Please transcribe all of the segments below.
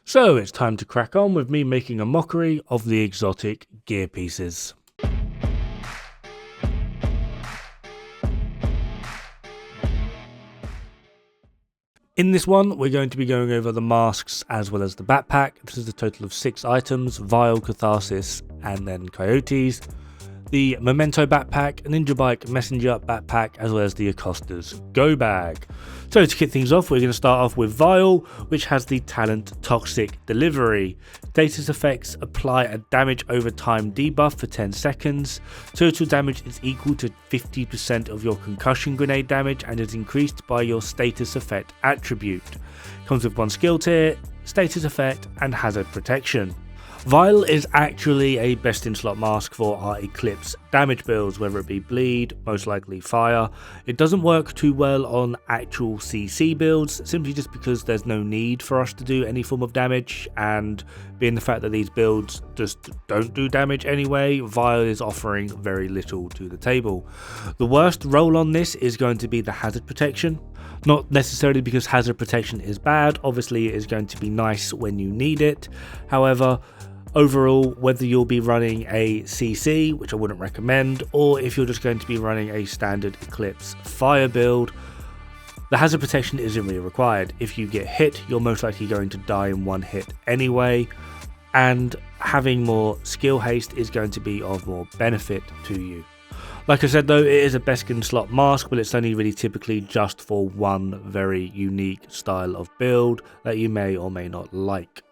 So it's time to crack on with me making a mockery of the exotic gear pieces. In this one, we're going to be going over the masks as well as the backpack. This is a total of 6 items: Vial, Catharsis, and then Coyotes. The Memento backpack, Ninja Bike Messenger backpack, as well as the Acosta's Go bag. So to kick things off, we're going to start off with Vial, which has the talent Toxic Delivery. Status effects: apply a damage over time debuff for 10 seconds. Total damage is equal to 50% of your concussion grenade damage and is increased by your status effect attribute. Comes with 1 skill tier, status effect, and hazard protection. Vial is actually a best in slot mask for our Eclipse damage builds, whether it be bleed, most likely fire. It doesn't work too well on actual CC builds, simply just because there's no need for us to do any form of damage, and being the fact that these builds just don't do damage anyway, Vial is offering very little to the table. The worst role on this is going to be the hazard protection. Not necessarily because hazard protection is bad, obviously it is going to be nice when you need it. However, overall, whether you'll be running a CC, which I wouldn't recommend, or if you're just going to be running a standard Eclipse fire build, the hazard protection isn't really required. If you get hit, you're most likely going to die in 1 hit anyway, and having more skill haste is going to be of more benefit to you. Like I said though, it is a best in slot mask, but it's only really typically just for one very unique style of build that you may or may not like.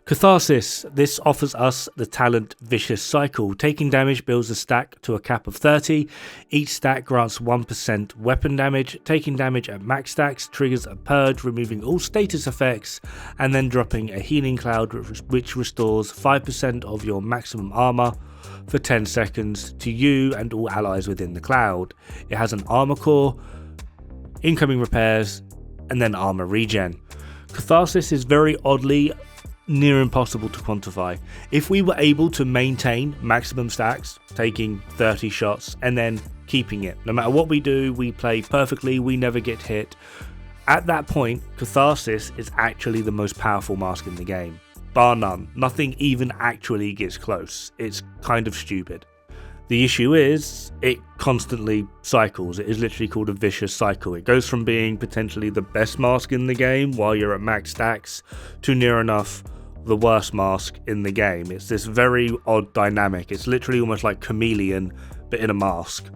Catharsis. This offers us the talent Vicious Cycle. Taking damage builds a stack to a cap of 30. Each stack grants 1% weapon damage. Taking damage at max stacks triggers a purge, removing all status effects, and then dropping a healing cloud which restores 5% of your maximum armor for 10 seconds to you and all allies within the cloud. It has an armor core, incoming repairs, and then armor regen. Catharsis is very oddly near impossible to quantify. If we were able to maintain maximum stacks, taking 30 shots and then keeping it, no matter what we do, we play perfectly, we never get hit, at that point Catharsis is actually the most powerful mask in the game, bar none. Nothing even actually gets close. It's kind of stupid. The issue is, it constantly cycles. It is literally called a vicious cycle. It goes from being potentially the best mask in the game while you're at max stacks to near enough the worst mask in the game. It's this very odd dynamic. It's literally almost like Chameleon, but in a mask.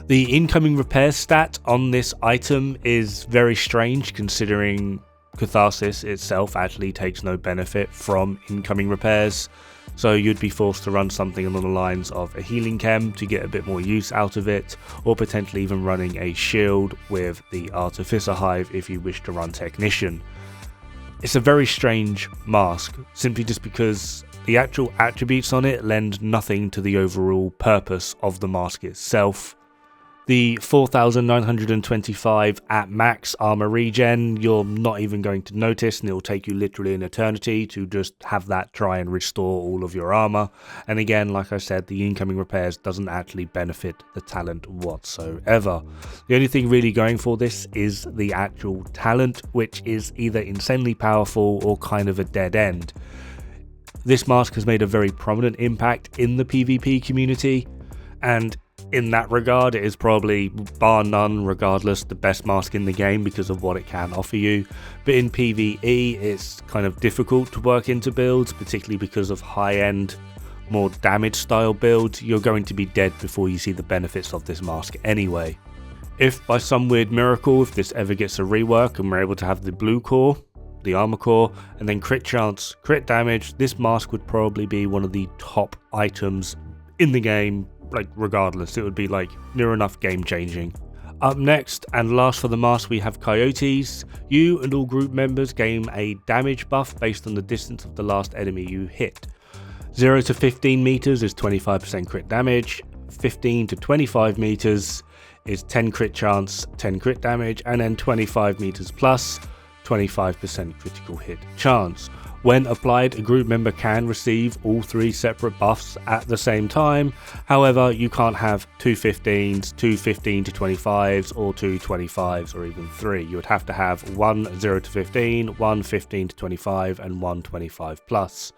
The incoming repair stat on this item is very strange, considering Catharsis itself actually takes no benefit from incoming repairs. So you'd be forced to run something along the lines of a healing chem to get a bit more use out of it, or potentially even running a shield with the Artificer Hive if you wish to run Technician. It's a very strange mask, simply just because the actual attributes on it lend nothing to the overall purpose of the mask itself. The 4,925 at max armor regen, you're not even going to notice, and it will take you literally an eternity to just have that try and restore all of your armor. And again, like I said, the incoming repairs doesn't actually benefit the talent whatsoever. The only thing really going for this is the actual talent, which is either insanely powerful or kind of a dead end. This mask has made a very prominent impact in the PvP community, and in that regard, it is probably, bar none, regardless, the best mask in the game because of what it can offer you. But in PvE, it's kind of difficult to work into builds, particularly because of high-end, more damage style builds. You're going to be dead before you see the benefits of this mask anyway. If by some weird miracle, if this ever gets a rework and we're able to have the blue core, the armor core, and then crit chance, crit damage, this mask would probably be one of the top items in the game. Like, regardless, it would be like near enough game changing. Up next and last for the mask, we have Coyotes. You and all group members gain a damage buff based on the distance of the last enemy you hit. 0 to 15 meters is 25% crit damage, 15 to 25 meters is 10 crit chance, 10 crit damage, and then 25 meters plus 25% critical hit chance. When applied, a group member can receive all 3 separate buffs at the same time. However, you can't have 2 15s, 2 15 to 25s, or 2 25s, or even 3. You would have to have 1 0 to 15, 1 15 to 25, and 1 25 plus.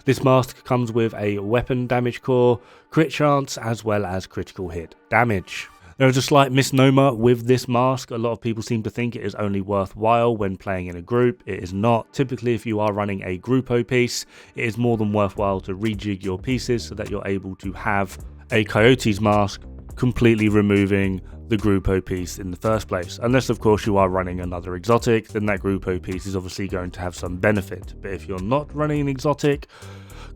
This mask comes with a weapon damage core, crit chance, as well as critical hit damage. There is a slight misnomer with this mask. A lot of people seem to think it is only worthwhile when playing in a group. It is not. Typically, if you are running a Gruppo piece, it is more than worthwhile to rejig your pieces so that you're able to have a Coyotes mask completely removing the Gruppo piece in the first place. Unless, of course, you are running another exotic, then that Gruppo piece is obviously going to have some benefit. But if you're not running an exotic,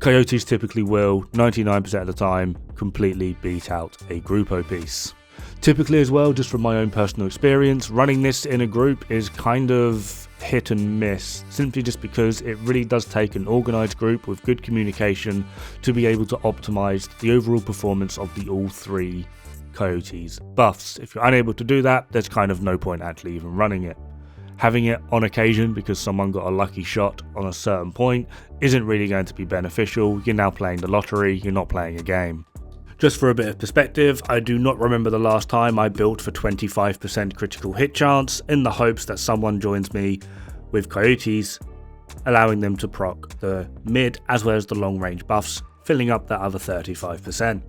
Coyotes typically will, 99% of the time, completely beat out a Gruppo piece. Typically as well, just from my own personal experience, running this in a group is kind of hit and miss, simply just because it really does take an organised group with good communication to be able to optimise the overall performance of the all 3 Coyotes buffs. If you're unable to do that, there's kind of no point actually even running it. Having it on occasion because someone got a lucky shot on a certain point isn't really going to be beneficial. You're now playing the lottery, you're not playing a game. Just for a bit of perspective, I do not remember the last time I built for 25% critical hit chance in the hopes that someone joins me with Coyotes, allowing them to proc the mid as well as the long range buffs, filling up that other 35%.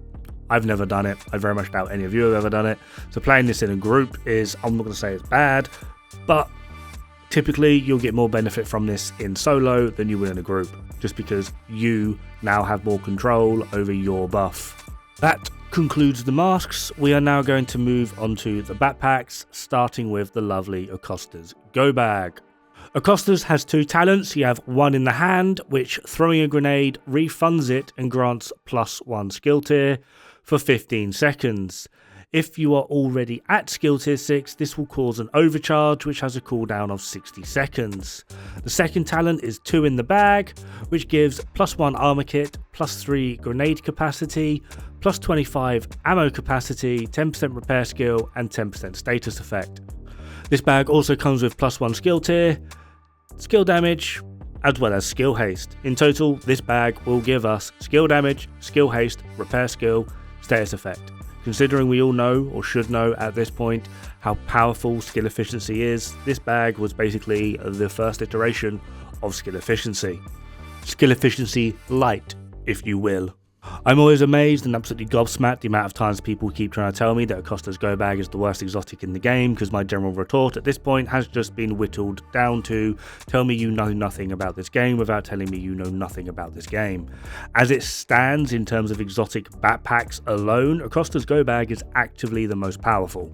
I've never done it. I very much doubt any of you have ever done it. So playing this in a group is, I'm not going to say it's bad, but typically you'll get more benefit from this in solo than you will in a group, just because you now have more control over your buff. That concludes the masks. We are now going to move on to the backpacks, starting with the lovely Acosta's Go Bag. Acosta's has 2 talents. You have one in the hand, which throwing a grenade refunds it and grants +1 skill tier for 15 seconds. If you are already at skill tier 6, this will cause an overcharge, which has a cooldown of 60 seconds. The second talent is 2 in the bag, which gives +1 armor kit, +3 grenade capacity, +25 ammo capacity, 10% repair skill, and 10% status effect. This bag also comes with +1 skill tier, skill damage, as well as skill haste. In total, this bag will give us skill damage, skill haste, repair skill, status effect. Considering we all know, or should know at this point, how powerful skill efficiency is, this bag was basically the first iteration of skill efficiency. Skill efficiency light, if you will. I'm always amazed and absolutely gobsmacked the amount of times people keep trying to tell me that Acosta's Go Bag is the worst exotic in the game, because my general retort at this point has just been whittled down to tell me you know nothing about this game without telling me you know nothing about this game. As it stands in terms of exotic backpacks alone, Acosta's Go Bag is actively the most powerful.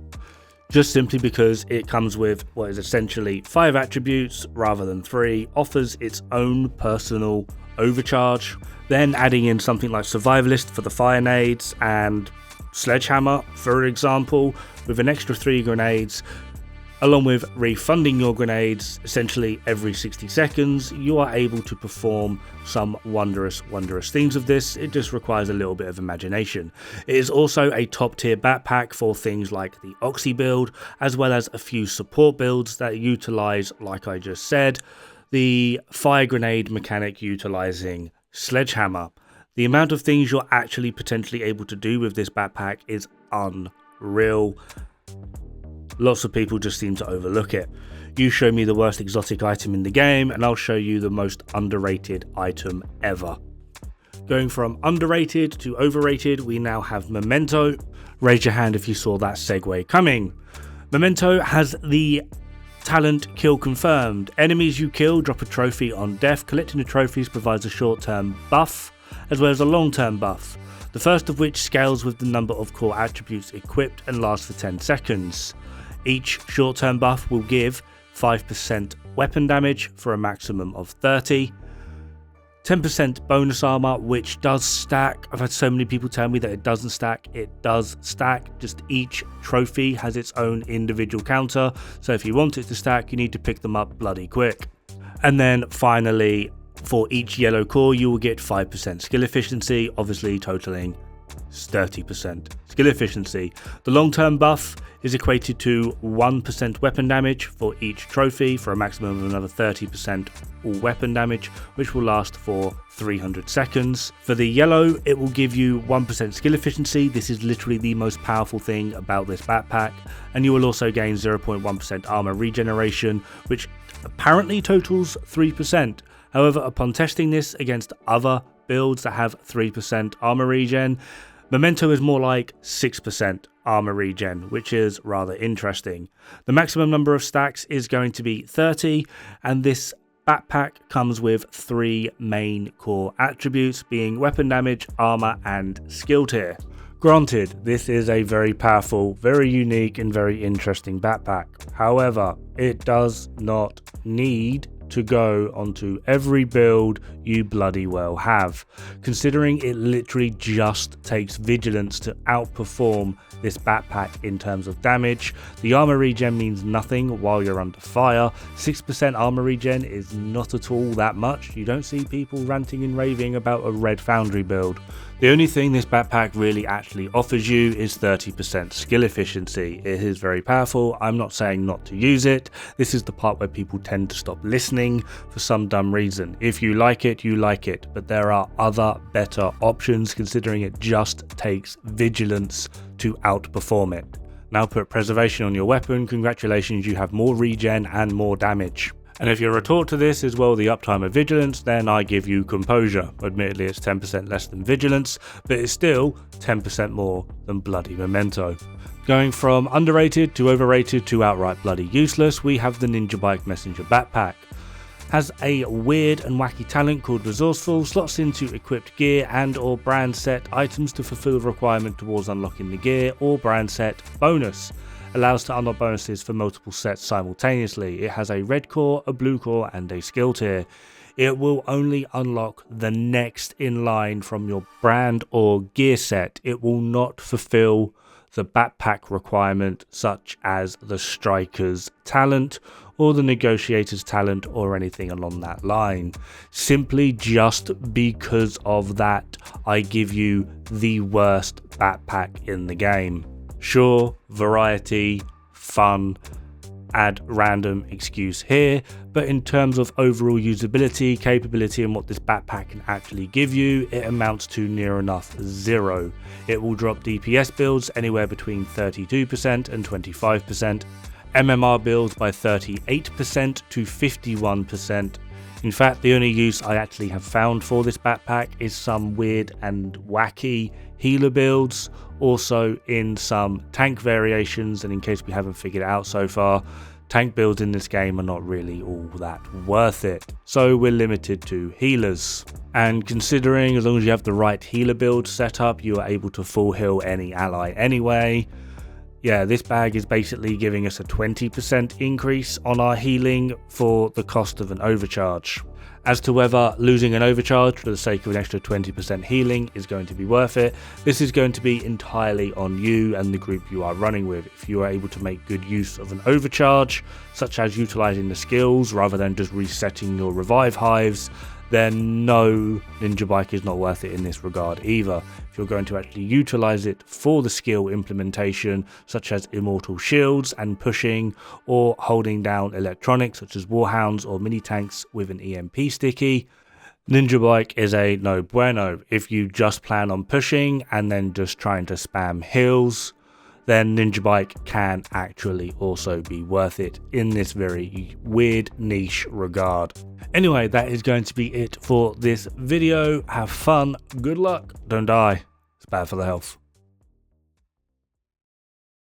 Just simply because it comes with what is essentially 5 attributes rather than 3, offers its own personal overcharge, then adding in something like Survivalist for the fire nades and Sledgehammer, for example, with an extra 3 grenades, along with refunding your grenades essentially every 60 seconds, you are able to perform some wondrous things with this. It just requires a little bit of imagination. It is also a top tier backpack for things like the Oxy build, as well as a few support builds that utilize, like I just said, the fire grenade mechanic utilizing Sledgehammer. The amount of things you're actually potentially able to do with this backpack is unreal. Lots of people just seem to overlook it. You show me the worst exotic item in the game and I'll show you the most underrated item ever. Going from underrated to overrated, we now have Memento. Raise your hand if you saw that segue coming. Memento has the talent Kill Confirmed. Enemies you kill drop a trophy on death. Collecting the trophies provides a short-term buff as well as a long-term buff, the first of which scales with the number of core attributes equipped and lasts for 10 seconds. Each short-term buff will give 5% weapon damage for a maximum of 30, 10% bonus armor, which does stack. I've had so many people tell me that it doesn't stack. It does stack, just each trophy has its own individual counter, so if you want it to stack, you need to pick them up bloody quick. And then finally, for each yellow core, you will get 5% skill efficiency, obviously totaling 30% skill skill efficiency. The long-term buff is equated to 1% weapon damage for each trophy for a maximum of another 30% all weapon damage, which will last for 300 seconds. For the yellow, it will give you 1% skill efficiency. This is literally the most powerful thing about this backpack, and you will also gain 0.1% armor regeneration, which apparently totals 3%. However, upon testing this against other builds that have 3% armor regen, Memento is more like 6% armor regen, which is rather interesting. The maximum number of stacks is going to be 30, and this backpack comes with 3 main core attributes, being weapon damage, armor, and skill tier. Granted, this is a very powerful, very unique, and very interesting backpack. However, it does not need to go onto every build you bloody well have, considering it literally just takes vigilance to outperform this backpack in terms of damage. The armor regen means nothing while you're under fire. 6% armor regen is not at all that much. You don't see people ranting and raving about a red foundry build. The only thing this backpack really actually offers you is 30% skill efficiency. It is very powerful. I'm not saying not to use it. This is the part where people tend to stop listening for some dumb reason. If you like it, you like it, but there are other better options, considering it just takes vigilance to outperform it. Now put preservation on your weapon. Congratulations, you have more regen and more damage. And if your retort to this is, well, the uptime of vigilance, then I give you composure. Admittedly, it's 10% less than vigilance, but it's still 10% more than bloody Memento. Going from underrated to overrated to outright bloody useless, we have the Ninja Bike Messenger backpack. Has a weird and wacky talent called Resourceful, slots into equipped gear and or brand set items to fulfill the requirement towards unlocking the gear or brand set bonus. Allows to unlock bonuses for multiple sets simultaneously. It has a red core, a blue core, and a skill tier. It will only unlock the next in line from your brand or gear set. It will not fulfill the backpack requirement, such as the Striker's talent or the Negotiator's talent or anything along that line. Simply just because of that, I give you the worst backpack in the game. Sure, variety, fun, add random excuse here, but in terms of overall usability, capability, and what this backpack can actually give you, it amounts to near enough 0. It will drop DPS builds anywhere between 32% and 25%, MMR builds by 38% to 51%. In fact, the only use I actually have found for this backpack is some weird and wacky healer builds, also in some tank variations, and in case we haven't figured it out so far, tank builds in this game are not really all that worth it, so we're limited to healers. And considering as long as you have the right healer build set up, you are able to full heal any ally anyway. Yeah, this bag is basically giving us a 20% increase on our healing for the cost of an overcharge. As to whether losing an overcharge for the sake of an extra 20% healing is going to be worth it, this is going to be entirely on you and the group you are running with. If you are able to make good use of an overcharge, such as utilizing the skills rather than just resetting your revive hives, then no, Ninja Bike is not worth it in this regard either. If you're going to actually utilize it for the skill implementation, such as immortal shields and pushing, or holding down electronics such as warhounds or mini tanks with an EMP sticky, Ninja Bike is a no bueno. If you just plan on pushing and then just trying to spam heals, then Ninja Bike can actually also be worth it in this very weird niche regard. Anyway, that is going to be it for this video. Have fun, good luck, don't die. It's bad for the health.